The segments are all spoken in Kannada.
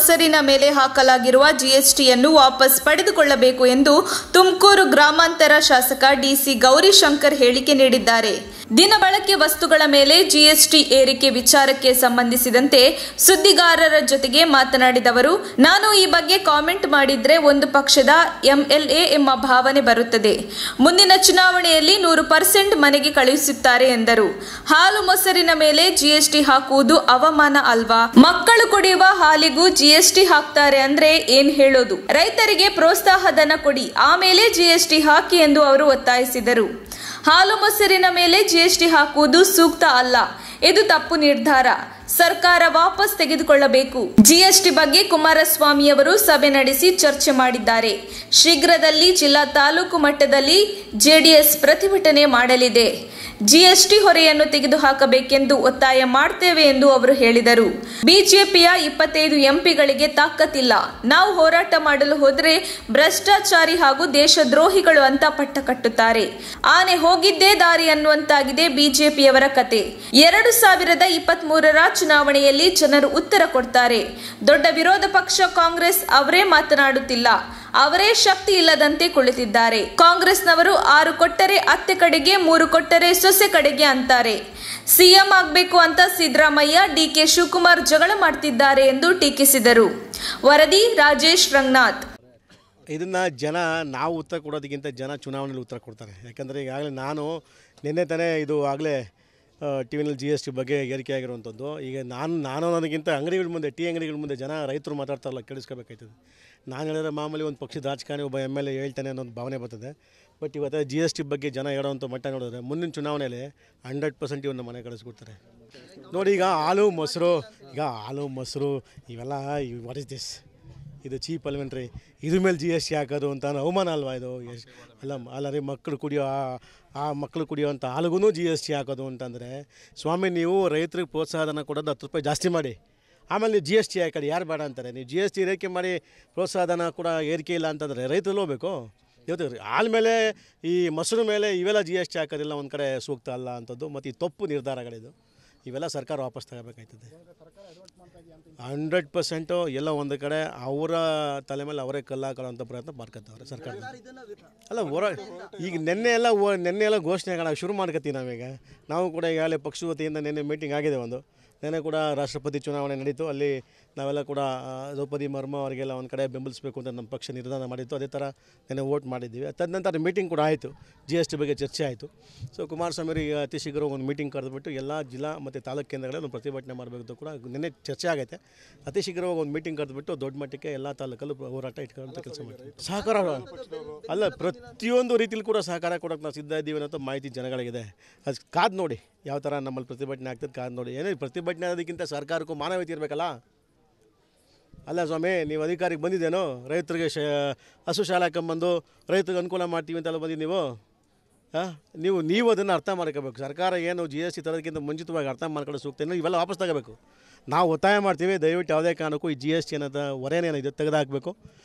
ಮೊಸರಿನ ಮೇಲೆ ಹಾಕಲಾಗಿರುವ ಜಿಎಸ್ಟಿಯನ್ನು ವಾಪಸ್ ಪಡೆದುಕೊಳ್ಳಬೇಕು ಎಂದು ತುಮಕೂರು ಗ್ರಾಮಾಂತರ ಶಾಸಕ ಡಿಸಿ ಗೌರಿಶಂಕರ್ ಹೇಳಿಕೆ ನೀಡಿದ್ದಾರೆ. ದಿನಬಳಕೆ ವಸ್ತುಗಳ ಮೇಲೆ ಜಿಎಸ್ಟಿ ಏರಿಕೆ ವಿಚಾರಕ್ಕೆ ಸಂಬಂಧಿಸಿದಂತೆ ಸುದ್ದಿಗಾರರ ಜೊತೆಗೆ ಮಾತನಾಡಿದ ಅವರು, ನಾನು ಈ ಬಗ್ಗೆ ಕಾಮೆಂಟ್ ಮಾಡಿದ್ರೆ ಒಂದು ಪಕ್ಷದ ಎಂಎಲ್ಎ ಎಂಬ ಭಾವನೆ ಬರುತ್ತದೆ. ಮುಂದಿನ ಚುನಾವಣೆಯಲ್ಲಿ 100% ಮನೆಗೆ ಕಳುಹಿಸುತ್ತಾರೆ ಎಂದರು. ಹಾಲು ಮೊಸರಿನ ಮೇಲೆ ಜಿಎಸ್ಟಿ ಹಾಕುವುದು ಅವಮಾನ ಅಲ್ವಾ? ಮಕ್ಕಳು ಕುಡಿಯುವ ಹಾಲಿಗೂ ಜಿಎಸ್ಟಿ ಹಾಕ್ತಾರೆ ಅಂದ್ರೆ ಏನ್ ಹೇಳೋದು? ರೈತರಿಗೆ ಪ್ರೋತ್ಸಾಹಧನ ಕೊಡಿ, ಆಮೇಲೆ ಜಿಎಸ್ಟಿ ಹಾಕಿ ಎಂದು ಅವರು ಒತ್ತಾಯಿಸಿದರು. ಹಾಲು ಮೊಸರಿನ ಮೇಲೆ ಜಿಎಸ್ಟಿ ಹಾಕುವುದು ಸೂಕ್ತ ಅಲ್ಲ, ಇದು ತಪ್ಪು ನಿರ್ಧಾರ. ಸರ್ಕಾರ ವಾಪಸ್ ತೆಗೆದುಕೊಳ್ಳಬೇಕು. ಜಿಎಸ್ಟಿ ಬಗ್ಗೆ ಕುಮಾರಸ್ವಾಮಿಯವರು ಸಭೆ ನಡೆಸಿ ಚರ್ಚೆ ಮಾಡಿದ್ದಾರೆ. ಶೀಘ್ರದಲ್ಲಿ ಜಿಲ್ಲಾ ತಾಲೂಕು ಮಟ್ಟದಲ್ಲಿ ಜೆಡಿಎಸ್ ಪ್ರತಿಭಟನೆ ಮಾಡಲಿದೆ. ಜಿಎಸ್ಟಿ ಹೊರೆಯನ್ನು ತೆಗೆದುಹಾಕಬೇಕೆಂದು ಒತ್ತಾಯ ಮಾಡ್ತೇವೆ ಎಂದು ಅವರು ಹೇಳಿದರು. ಬಿಜೆಪಿಯ 25 ಎಂಪಿಗಳಿಗೆ ತಾಕತ್ತಿಲ್ಲ. ನಾವು ಹೋರಾಟ ಮಾಡಲು ಹೋದರೆ ಭ್ರಷ್ಟಾಚಾರಿ ಹಾಗೂ ದೇಶದ್ರೋಹಿಗಳು ಅಂತ ಪಟ್ಟ ಕಟ್ಟುತ್ತಾರೆ. ಆನೆ ಹೋಗಿದ್ದೇ ದಾರಿ ಅನ್ನುವಂತಾಗಿದೆ ಬಿಜೆಪಿಯವರ ಕತೆ. 2023ರ ಚುನಾವಣೆಯಲ್ಲಿ ಜನರು ಉತ್ತರ ಕೊಡ್ತಾರೆ. ದೊಡ್ಡ ವಿರೋಧ ಪಕ್ಷ ಕಾಂಗ್ರೆಸ್ ಅವರೇ ಮಾತನಾಡುತ್ತಿಲ್ಲ. ಅವರೇ ಶಕ್ತಿ ಇಲ್ಲದಂತೆ ಕುಳಿತಿದ್ದಾರೆ. ಕಾಂಗ್ರೆಸ್ನವರು 6 ಕೊಟ್ಟರೆ ಅತ್ತೆ ಕಡೆಗೆ, 3 ಕೊಟ್ಟರೆ ಸೊಸೆ ಕಡೆಗೆ ಅಂತಾರೆ. ಸಿಎಂ ಆಗಬೇಕು ಅಂತ ಸಿದ್ದರಾಮಯ್ಯ, ಡಿಕೆ ಶಿವಕುಮಾರ್ ಜಗಳ ಮಾಡ್ತಿದ್ದಾರೆ ಎಂದು ಟೀಕಿಸಿದರು. ವರದಿ ರಾಜೇಶ್ ರಂಗನಾಥ್. ಇದನ್ನ ಜನ ನಾವು ಉತ್ತರ ಕೊಡೋದಕ್ಕಿಂತ ಜನ ಚುನಾವಣೆಯಲ್ಲಿ ಉತ್ತರ ಕೊಡ್ತಾರೆ. ಯಾಕಂದರೆ ಈಗಾಗಲೇ ನಾನು ನಿನ್ನೆ ತಾನೇ ಇದು ಆಗಲೇ ಟಿವಿನಲ್ಲಿ GST ಬಗ್ಗೆ ಏರಿಕೆ ಆಗಿರುವಂಥದ್ದು. ಈಗ ನಾನು ಅನ್ನೋದಕ್ಕಿಂತ ಅಂಗಡಿಗಳ ಮುಂದೆ, ಟೀ ಅಂಗಡಿಗಳ ಮುಂದೆ ಜನ ರೈತರು ಮಾತಾಡ್ತಾರಲ್ಲ, ಕೇಳಿಸ್ಕೋಬೇಕಾಯ್ತದೆ. ನಾನು ಹೇಳಿದ್ರೆ ಮಾಮೂಲಿ ಒಂದು ಪಕ್ಷದ ರಾಜಕಾರಣಿ ಒಬ್ಬ MLA ಹೇಳ್ತಾನೆ ಅನ್ನೋದು ಭಾವನೆ ಬರ್ತದೆ. ಬಟ್ ಇವತ್ತು GST ಬಗ್ಗೆ ಜನ ಹೇಳೋವಂಥ ಮಟ್ಟ ನೋಡಿದ್ರೆ ಮುಂದಿನ ಚುನಾವಣೆಯಲ್ಲಿ 100% ಇವನ್ನ ಮನೆ ಕಳಿಸ್ಕೊಡ್ತಾರೆ. ನೋಡಿ, ಈಗ ಹಾಲು ಮೊಸರು ಇವೆಲ್ಲ ವಾಟ್ ಇಸ್ ದಿಸ್? ಇದು ಚೀಪ್ ಅಲ್ವೇನ್ರಿ? ಇದ್ರ ಮೇಲೆ GST ಹಾಕೋದು ಅಂತ ಅವಮಾನ ಅಲ್ವಾ ಇದು? ಅಲ್ಲ ರೀ, ಮಕ್ಕಳು ಕುಡಿಯೋವಂಥ ಹಾಲಿಗೂ GST ಹಾಕೋದು ಅಂತಂದರೆ, ಸ್ವಾಮಿ ನೀವು ರೈತರಿಗೆ ಪ್ರೋತ್ಸಾಹನ ಕೊಡೋದು 10 ರೂಪಾಯಿ ಜಾಸ್ತಿ ಮಾಡಿ, ಆಮೇಲೆ ನೀವು GST ಹಾಕಿ ಯಾರು ಬೇಡ ಅಂತಾರೆ? ನೀವು GST ಏರಿಕೆ ಮಾಡಿ ಪ್ರೋತ್ಸಾಹನ ಕೂಡ ಏರಿಕೆ ಇಲ್ಲ ಅಂತಂದರೆ ರೈತರು ಹೋಗ್ಬೇಕು. ಇವತ್ತು ಹಾಲು ಮೇಲೆ, ಈ ಮೊಸರು ಮೇಲೆ ಇವೆಲ್ಲ GST ಹಾಕೋದಿಲ್ಲ ಒಂದು ಕಡೆ ಸೂಕ್ತ ಅಲ್ಲ ಅಂಥದ್ದು. ಮತ್ತು ಈ ತಪ್ಪು ನಿರ್ಧಾರಗಳಿದು, ಇವೆಲ್ಲ ಸರ್ಕಾರ ವಾಪಸ್ ತಗೋಬೇಕಾಯ್ತದೆ. 100% ಎಲ್ಲ ಒಂದು ಕಡೆ ಅವರ ತಲೆ ಮೇಲೆ ಅವರೇ ಕಲ್ಲು ಹಾಕೊಳ್ಳೋಂಥ ಪ್ರಯತ್ನ ಮಾಡ್ಕೊತಾವ್ರೆ ಸರ್ಕಾರ. ಅಲ್ಲ ಈಗ ನೆನ್ನೆ ಎಲ್ಲ ಘೋಷಣೆಗಳ ಶುರು ಮಾಡ್ಕೊತೀವಿ ನಾವೀಗ. ನಾವು ಕೂಡ ಈಗಾಗಲೇ ಪಕ್ಷದ ವತಿಯಿಂದ ನಿನ್ನೆ ಮೀಟಿಂಗ್ ಆಗಿದೆ ಒಂದು. ನೆನ್ನೆ ಕೂಡ ರಾಷ್ಟ್ರಪತಿ ಚುನಾವಣೆ ನಡೀತು. ಅಲ್ಲಿ ನಾವೆಲ್ಲ ಕೂಡ ದ್ರೌಪದಿ ಮುರ್ಮು ಅವರಿಗೆಲ್ಲ ಒಂದು ಕಡೆ ಬೆಂಬಲಿಸಬೇಕು ಅಂತ ನಮ್ಮ ಪಕ್ಷ ನಿರ್ಧಾರ ಮಾಡಿತ್ತು. ಅದೇ ಥರ ನೆನ್ನೆ ವೋಟ್ ಮಾಡಿದ್ದೀವಿ. ತದನಂತರ ಮೀಟಿಂಗ್ ಕೂಡ ಆಯಿತು, GST ಬಗ್ಗೆ ಚರ್ಚೆ ಆಯಿತು. ಸೊ ಕುಮಾರಸ್ವಾಮಿಯವರಿಗೆ ಅತಿ ಶೀಘ್ರ ಒಂದು ಮೀಟಿಂಗ್ ಕರೆದುಬಿಟ್ಟು ಎಲ್ಲ ಜಿಲ್ಲಾ ಮತ್ತು ತಾಲೂಕು ಕೇಂದ್ರಗಳಲ್ಲಿ ಒಂದು ಪ್ರತಿಭಟನೆ ಮಾಡಬೇಕು ಕೂಡ ನಿನ್ನೆ ಚರ್ಚೆ ಆಗೈತೆ. ಅತಿ ಶೀಘ್ರವಾಗಿ ಒಂದು ಮೀಟಿಂಗ್ ಕರೆದುಬಿಟ್ಟು ದೊಡ್ಡ ಮಟ್ಟಕ್ಕೆ ಎಲ್ಲ ತಾಲೂಕಲ್ಲೂ ಹೋರಾಟ ಇಟ್ಕೊಳ್ಳೋಂಥ ಕೆಲಸ ಮಾಡ್ತೀವಿ. ಸಹಕಾರ ಅಲ್ಲ, ಪ್ರತಿಯೊಂದು ರೀತಿಯಲ್ಲಿ ಕೂಡ ಸಹಕಾರ ಕೊಡೋಕ್ಕೆ ನಾವು ಸಿದ್ಧ ಇದ್ದೀವಿ ಅನ್ನೋ ಮಾಹಿತಿ ಜನಗಳಿಗಿದೆ. ಅದು ಕಾದು ನೋಡಿ ಯಾವ ಥರ ನಮ್ಮಲ್ಲಿ ಪ್ರತಿಭಟನೆ ಆಗ್ತದೆ, ಕಾದು ನೋಡಿ. ಏನೇ ಪ್ರತಿಭಟನೆ ಆಗೋದಕ್ಕಿಂತ ಸರ್ಕಾರಕ್ಕೂ ಮಾನವೀಯತೆ ಇರಬೇಕಲ್ಲ. ಅಲ್ಲ ಸ್ವಾಮಿ, ನೀವು ಅಧಿಕಾರಿಗೆ ಬಂದಿದ್ದೇನೋ ರೈತರಿಗೆ ಹಸು ಶಾಲೆ ಹಾಕೊಂಬಂದು ರೈತರಿಗೆ ಅನುಕೂಲ ಮಾಡ್ತೀವಿ ಅಂತೆಲ್ಲ ಬಂದಿದ್ದು ನೀವು ಅದನ್ನು ಅರ್ಥ ಮಾಡ್ಕೋಬೇಕು. ಸರ್ಕಾರ ಏನು GST ತರೋದಕ್ಕಿಂತ ಮುಂಚಿತವಾಗಿ ಅರ್ಥ ಮಾಡ್ಕೊಳ್ಳೋ ಸೂಕ್ತ ಇವೆಲ್ಲ ವಾಪಸ್ ತಗೋಬೇಕು. ನಾವು ಒತ್ತಾಯ ಮಾಡ್ತೀವಿ, ದಯವಿಟ್ಟು ಯಾವುದೇ ಕಾರಣಕ್ಕೂ ಈ GST ಅನ್ನೋದು ಹೊರೆನೇನಿದೆ ತೆಗೆದುಹಾಕಬೇಕು.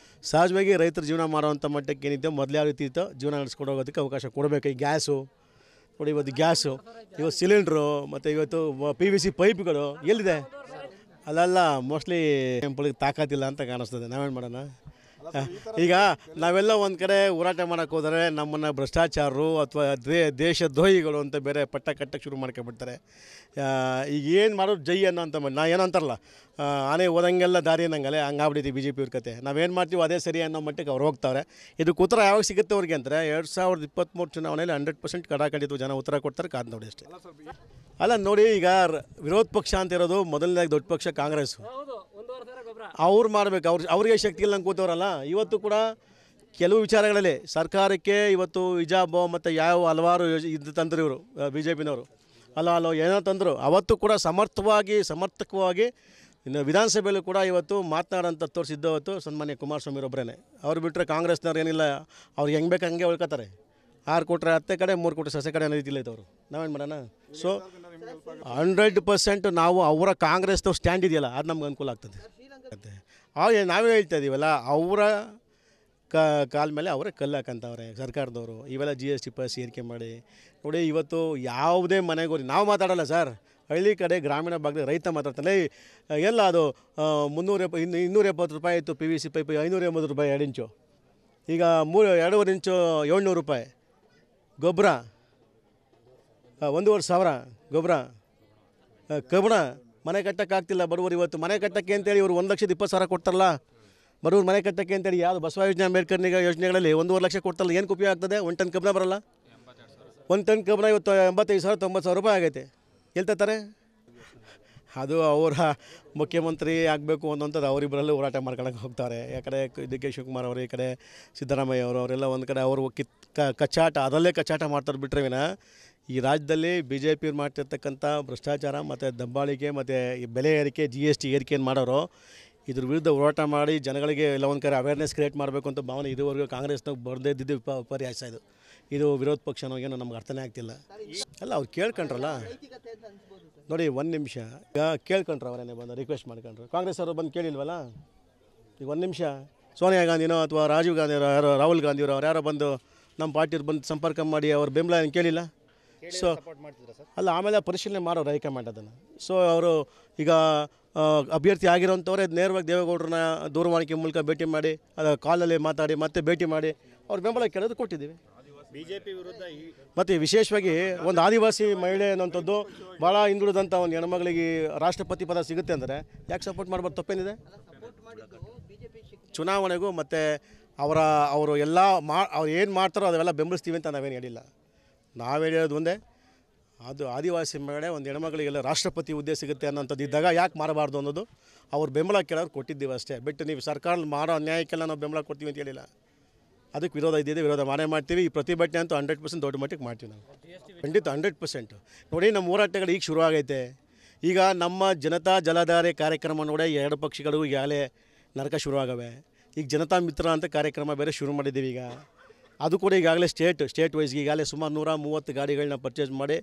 ಸಹಜವಾಗಿ ರೈತರ ಜೀವನ ಮಾಡೋವಂಥ ಮಟ್ಟಕ್ಕೆ ಏನಿದೆ ಮೊದಲು ಯಾವ ರೀತಿ ಇತ್ತು ಜೀವನ ನಡೆಸ್ಕೊಂಡು ಹೋಗೋದಕ್ಕೆ ಅವಕಾಶ ಕೊಡಬೇಕು. ಈ ಗ್ಯಾಸು ನೋಡಿ, ಇವತ್ತು ಸಿಲಿಂಡ್ರು ಮತ್ತು ಇವತ್ತು PVC ಪೈಪ್ಗಳು ಎಲ್ಲಿದೆ? ಅಲ್ಲಲ್ಲ, ಮೋಸ್ಟ್ಲಿ ಟೆಂಪಲ್ಗೆ ತಾಕತ್ತಿಲ್ಲ ಅಂತ ಕಾಣಿಸ್ತದೆ. ನಾವೇನು ಮಾಡೋಣ? ಈಗ ನಾವೆಲ್ಲ ಒಂದು ಕಡೆ ಹೋರಾಟ ಮಾಡೋಕ್ಕೆ ಹೋದರೆ ನಮ್ಮನ್ನು ಭ್ರಷ್ಟಾಚಾರರು ಅಥವಾ ದೇಶದ್ರೋಹಿಗಳು ಅಂತ ಬೇರೆ ಪಟ್ಟ ಕಟ್ಟಕ್ಕೆ ಶುರು ಮಾಡ್ಕೊಬಿಡ್ತಾರೆ. ಈಗ ಏನು ಮಾಡೋದು ಜೈ ಅನ್ನೋ ಅಂತ ನಾ ಏನೋ ಅಂತಾರಲ್ಲ, ಆನೆ ಓದಂಗೆಲ್ಲ ದಾರಿ ಅನ್ನಂಗಲ್ಲೇ ಹಂಗಾಗ್ಬಿಟ್ಟಿದ್ದೀವಿ BJP ಅವ್ರ ಕತೆ. ನಾವೇನು ಮಾಡ್ತೀವಿ ಅದೇ ಸರಿ ಅನ್ನೋ ಮಟ್ಟಕ್ಕೆ ಅವ್ರು ಹೋಗ್ತಾವ್ರೆ. ಇದಕ್ಕೆ ಉತ್ತರ ಯಾವಾಗ ಸಿಗುತ್ತೆ ಅವ್ರಿಗೆ ಅಂದರೆ 2023 ಚುನಾವಣೆಯಲ್ಲಿ 100% ಕಡಾಖಂಡಿತ ಜನ ಉತ್ತರ ಕೊಡ್ತಾರೆ. ಕಾದು ನೋಡಿ ಅಷ್ಟೇ. ಅಲ್ಲ ನೋಡಿ, ಈಗ ವಿರೋಧ ಪಕ್ಷ ಅಂತ ಇರೋದು ಮೊದಲನೇದಾಗಿ ದೊಡ್ಡ ಪಕ್ಷ ಕಾಂಗ್ರೆಸ್. ಅವ್ರು ಮಾಡಬೇಕು, ಅವ್ರಿಗೆ ಶಕ್ತಿ ಇಲ್ಲ ಅಂತ ಕೂತವ್ರಲ್ಲ. ಇವತ್ತು ಕೂಡ ಕೆಲವು ವಿಚಾರಗಳಲ್ಲಿ ಸರ್ಕಾರಕ್ಕೆ ಇವತ್ತು ಹಿಜಾಬ್ ಮತ್ತು ಯಾವ ಹಲವಾರು ಇದು ತಂದರು ಇವರು BJPನವರು ಅಲ್ಲ ಏನೋ ತಂದರು. ಅವತ್ತು ಕೂಡ ಸಮರ್ಥಕವಾಗಿ ಇನ್ನು ವಿಧಾನಸಭೆಯಲ್ಲೂ ಕೂಡ ಇವತ್ತು ಮಾತನಾಡೋಂಥ ತೋರಿಸಿದ್ದ ಹೊತ್ತು ಸನ್ಮಾನ್ಯ ಕುಮಾರಸ್ವಾಮಿರೊಬ್ಬರೇ. ಅವ್ರು ಬಿಟ್ಟರೆ ಕಾಂಗ್ರೆಸ್ನವ್ರು ಏನಿಲ್ಲ, ಅವ್ರಿಗೆ ಹೆಂಗೆ ಬೇಕು ಹಂಗೆ ಉಳ್ಕೊತಾರೆ. 6 ಕೊಟ್ಟರೆ ಅತ್ತೆ ಕಡೆ, 3 ಕೊಟ್ಟರೆ ಸೊಸೆ ಕಡೆ ಅನ್ನೋ ರೀತಿಲಿ ಐತೆ ಅವರು. ನಾವೇನು ಮಾಡೋಣ? ಸೊ 100% ನಾವು ಅವರ ಕಾಂಗ್ರೆಸ್ನವ್ರು ಸ್ಟ್ಯಾಂಡ್ ಇದೆಯಲ್ಲ, ಅದು ನಮ್ಗೆ ಅನುಕೂಲ ಆಗ್ತದೆ. ನಾವೇ ಹೇಳ್ತಾ ಇದ್ದೀವಲ್ಲ, ಅವರ ಕಾಲ ಮೇಲೆ ಅವರೇ ಕಲ್ಲು ಹಾಕಂತವ್ರೆ ಸರ್ಕಾರದವರು. ಇವೆಲ್ಲ GST ಏರಿಕೆ ಮಾಡಿ ನೋಡಿ. ಇವತ್ತು ಯಾವುದೇ ಮನೆಗೋರಿ ನಾವು ಮಾತಾಡೋಲ್ಲ ಸರ್, ಹಳ್ಳಿ ಕಡೆ ಗ್ರಾಮೀಣ ಭಾಗದ ರೈತ ಮಾತಾಡ್ತಾನೆ ಎಲ್ಲ ಅದು 270 ರೂಪಾಯಿ ಇತ್ತು PVC ಪೈಪ್ 580 ರೂಪಾಯಿ 2 ಇಂಚು, ಈಗ 2.5 ಇಂಚು 700 ರೂಪಾಯಿ. ಗೊಬ್ಬರ 1,500 ಗೊಬ್ಬರ. ಕಬ್ಬಣ ಮನೆ ಕಟ್ಟೋಕ್ಕಾಗ್ತಿಲ್ಲ ಬಡವರು. ಇವತ್ತು ಮನೆ ಕಟ್ಟೋಕ್ಕೆ ಅಂತೇಳಿ ಇವರು 1,20,000 ಕೊಡ್ತಾರಲ್ಲ ಬಡವ್ರು ಮನೆ ಕಟ್ಟೋಕ್ಕೆ ಅಂತೇಳಿ. ಯಾವುದು ಬಸವ ಯೋಜನೆ ಅಂಬೇಡ್ಕರ್ ಯೋಜನೆಗಳಲ್ಲಿ 1,5 ಲಕ್ಷ ಕೊಡ್ತಾರಲ್ಲ, ಏನು ಉಪಯೋಗ ಆಗ್ತದೆ? 1 ಟನ್ ಕಬ್ಬಣ ಬರಲ್ಲ. 1 ಟನ್ ಕಬ್ಬಣ ಇವತ್ತು 85,000 90,000 ರೂಪಾಯಿ ಆಗೈತೆ. ಎಲ್ತಾರೆ? ಅದು ಅವರ ಮುಖ್ಯಮಂತ್ರಿ ಆಗಬೇಕು ಅನ್ನೋಂಥದ್ದು ಅವರಿಬ್ಬರಲ್ಲೂ ಹೋರಾಟ ಮಾಡ್ಕೊಳಕ್ಕೆ ಹೋಗ್ತಾರೆ. ಯಾಕಡೆ DK ಶಿವಕುಮಾರ್ ಅವರು, ಈ ಕಡೆ ಸಿದ್ದರಾಮಯ್ಯ ಅವರು, ಅವರೆಲ್ಲ ಒಂದು ಕಡೆ ಅವರು ಕಚ್ಚಾಟ ಅದರಲ್ಲೇ ಕಚ್ಚಾಟ ಮಾಡ್ತಾರೆ ಬಿಟ್ಟರೆ ವಿನ ಈ ರಾಜ್ಯದಲ್ಲಿ BJP ಮಾಡ್ತಿರ್ತಕ್ಕಂಥ ಭ್ರಷ್ಟಾಚಾರ ಮತ್ತು ದಬ್ಬಾಳಿಕೆ ಮತ್ತು ಈ ಬೆಲೆ ಏರಿಕೆ GST ಏರಿಕೆಯನ್ನು ಮಾಡೋರು ಇದ್ರ ವಿರುದ್ಧ ಹೋರಾಟ ಮಾಡಿ ಜನಗಳಿಗೆ ಎಲ್ಲ ಒಂದು ಕಡೆ ಅವೇರ್ನೆಸ್ ಕ್ರಿಯೇಟ್ ಮಾಡಬೇಕು ಅಂತ ಭಾವನೆ ಇದುವರೆಗೂ ಕಾಂಗ್ರೆಸ್ನಾಗ ಬರದೇ ಇದ್ದಿದ್ದು ವಿಪರ್ಯಾಸ. ಇದು ವಿರೋಧ ಪಕ್ಷನೋ ಏನೋ ನಮ್ಗೆ ಅರ್ಥನೇ ಆಗ್ತಿಲ್ಲ. ಅಲ್ಲ ಅವ್ರು ಕೇಳ್ಕೊಂಡ್ರಲ್ಲ ನೋಡಿ, 1 ನಿಮಿಷ ಈಗ ಕೇಳ್ಕೊಂಡ್ರೆ ಅವರೇನೆ ಬಂದು ರಿಕ್ವೆಸ್ಟ್ ಮಾಡ್ಕೊಂಡ್ರು. ಕಾಂಗ್ರೆಸ್ ಅವರು ಬಂದು ಕೇಳಿಲ್ವಲ್ಲ. ಈಗ 1 ನಿಮಿಷ ಸೋನಿಯಾ ಗಾಂಧಿನೋ ಅಥವಾ ರಾಜೀವ್ ಗಾಂಧಿಯರೋ ಯಾರೋ ರಾಹುಲ್ ಗಾಂಧಿಯವರು ಅವ್ರು ಯಾರೋ ಬಂದು ನಮ್ಮ ಪಾರ್ಟಿಯವ್ರು ಬಂದು ಸಂಪರ್ಕ ಮಾಡಿ ಅವ್ರ ಬೆಂಬಲ ಏನು ಕೇಳಿಲ್ಲ. ಸೊ ಅಲ್ಲ, ಆಮೇಲೆ ಪರಿಶೀಲನೆ ಮಾಡೋರು ಹೈಕಮಾಂಡ್ ಅದನ್ನು. ಸೊ ಅವರು ಈಗ ಅಭ್ಯರ್ಥಿ ಆಗಿರೋಂಥವ್ರೆ ನೇರವಾಗಿ ದೇವೇಗೌಡರನ್ನ ದೂರವಾಣಿ ಮೂಲಕ ಭೇಟಿ ಮಾಡಿ, ಅದು ಕಾಲಲ್ಲಿ ಮಾತಾಡಿ ಮತ್ತೆ ಭೇಟಿ ಮಾಡಿ ಅವ್ರ ಬೆಂಬಲ ಕೇಳೋದು ಕೊಟ್ಟಿದ್ದೀವಿ. BJP ವಿರುದ್ಧ ಮತ್ತು ವಿಶೇಷವಾಗಿ ಒಂದು ಆದಿವಾಸಿ ಮಹಿಳೆ ಅನ್ನೋಂಥದ್ದು ಭಾಳ ಹಿಂದುಳಿದಂಥ ಒಂದು ಹೆಣ್ಮಗಳಿಗೆ ರಾಷ್ಟ್ರಪತಿ ಪದ ಸಿಗುತ್ತೆ ಅಂದರೆ ಯಾಕೆ ಸಪೋರ್ಟ್ ಮಾಡ್ಬಾರ್ದು? ತಪ್ಪೇನಿದೆ? ಚುನಾವಣೆಗೂ ಮತ್ತು ಅವರು ಎಲ್ಲ ಅವ್ರು ಏನು ಮಾಡ್ತಾರೋ ಅದೆಲ್ಲ ಬೆಂಬಲಿಸ್ತೀವಿ ಅಂತ ನಾವೇನು ಹೇಳಿಲ್ಲ. ನಾವು ಹೇಳೋದು ಒಂದೇ, ಅದು ಆದಿವಾಸಿ ಮಹಿಳೆ ಒಂದು ಹೆಣ್ಮಗಳಿಗೆಲ್ಲ ರಾಷ್ಟ್ರಪತಿ ಹುದ್ದೆ ಸಿಗುತ್ತೆ ಅನ್ನೋಂಥದ್ದು ಇದ್ದಾಗ ಯಾಕೆ ಮಾರಬಾರ್ದು ಅನ್ನೋದು ಅವ್ರ ಬೆಂಬಲ ಕೇಳೋರು ಕೊಟ್ಟಿದ್ದೀವಿ ಅಷ್ಟೇ. ಬಿಟ್ಟು ನೀವು ಸರ್ಕಾರ ಮಾಡೋ ಅನ್ಯಾಯಕ್ಕೆಲ್ಲ ನಾವು ಬೆಂಬಲ ಕೊಡ್ತೀವಿ ಅಂತ ಹೇಳಿಲ್ಲ. ಅದಕ್ಕೆ ವಿರೋಧ ಇದ್ದಿದೆ, ವಿರೋಧ ಮಾಡ್ತೀವಿ. ಈ ಪ್ರತಿಭಟನೆ ಅಂತೂ 100% ದೊಡ್ಡ ಮಟ್ಟಿಗೆ ಮಾಡ್ತೀವಿ ನಾವು, ಖಂಡಿತ 100%. ನೋಡಿ, ನಮ್ಮ ಹೋರಾಟಗಳು ಈಗ ಶುರುವಾಗೈತೆ. ಈಗ ನಮ್ಮ ಜನತಾ ಜಲಧಾರೆ ಕಾರ್ಯಕ್ರಮ ನೋಡಿ 2 ಪಕ್ಷಗಳು ಈಗಾಗಲೇ ನರಕ ಶುರುವಾಗವೆ. ಈಗ ಜನತಾ ಮಿತ್ರ ಅಂತ ಕಾರ್ಯಕ್ರಮ ಬೇರೆ ಶುರು ಮಾಡಿದ್ದೀವಿ. ಈಗ ಅದು ಕೂಡ ಈಗಾಗಲೇ ಸ್ಟೇಟ್ ವೈಸ್ಗೆ ಈಗಾಗಲೇ ಸುಮಾರು 130 ಗಾಡಿಗಳನ್ನ ಪರ್ಚೇಸ್ ಮಾಡಿ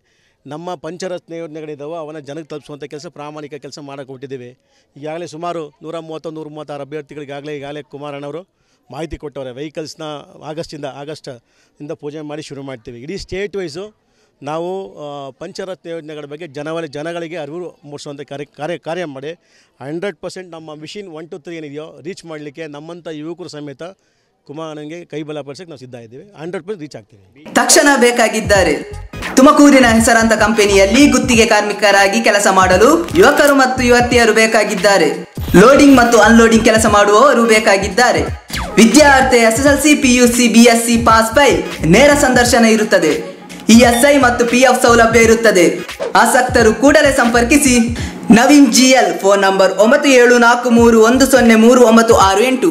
ನಮ್ಮ ಪಂಚರತ್ನ ಯೋಜನೆಗಳಿದ್ದಾವೆ ಅವನ್ನ ಜನಕ್ಕೆ ತಲುಪಿಸುವಂಥ ಕೆಲಸ, ಪ್ರಾಮಾಣಿಕ ಕೆಲಸ ಮಾಡೋಕ್ಕೆ ಕೊಟ್ಟಿದ್ದೀವಿ. ಈಗಾಗಲೇ ಸುಮಾರು 130-136 ಅಭ್ಯರ್ಥಿಗಳಿಗೆ ಈಗಾಗಲೇ ಕುಮಾರಣ್ಣವರು ಮಾಹಿತಿ ಕೊಟ್ಟವ್ರೆ. ವೆಹಿಕಲ್ಸ್ನ ಆಗಸ್ಟಿಂದ ಪೂಜೆ ಮಾಡಿ ಶುರು ಮಾಡ್ತೀವಿ. ಇಡೀ ಸ್ಟೇಟ್ ವೈಸು ನಾವು ಪಂಚರತ್ನ ಯೋಜನೆಗಳ ಬಗ್ಗೆ ಜನಗಳಿಗೆ ಅರಿವು ಮೂಡಿಸುವಂಥ ಕಾರ್ಯ ಮಾಡಿ 100% ನಮ್ಮ ಮಿಷನ್ 1 to 3 ಏನಿದೆಯೋ ರೀಚ್ ಮಾಡಲಿಕ್ಕೆ ನಮ್ಮಂಥ ಯುವಕರು ಸಮೇತ ಕುಮಾರಣ್ಣಗೆ ಕೈ ಬಲಪಡಿಸಕ್ಕೆ ನಾವು ಸಿದ್ಧ ಇದ್ದೀವಿ. 100% ರೀಚ್ ಆಗ್ತೀವಿ. ತಕ್ಷಣ ಬೇಕಾಗಿದ್ದಾರೆ. ತುಮಕೂರಿನ ಹೆಸರಾಂತ ಕಂಪನಿಯಲ್ಲಿ ಗುತ್ತಿಗೆ ಕಾರ್ಮಿಕರಾಗಿ ಕೆಲಸ ಮಾಡಲು ಯುವಕರು ಮತ್ತು ಯುವತಿಯರು ಬೇಕಾಗಿದ್ದಾರೆ. ಲೋಡಿಂಗ್ ಮತ್ತು ಅನ್ಲೋಡಿಂಗ್ ಕೆಲಸ ಮಾಡುವವರು ಬೇಕಾಗಿದ್ದಾರೆ. ವಿದ್ಯಾರ್ಥಿ SSLC, PUC, BSc pass by ನೇರ ಸಂದರ್ಶನ ಇರುತ್ತದೆ. ESI ಮತ್ತು PF ಸೌಲಭ್ಯ ಇರುತ್ತದೆ. ಆಸಕ್ತರು ಕೂಡಲೇ ಸಂಪರ್ಕಿಸಿ. Naveen GL, phone number 9743103968.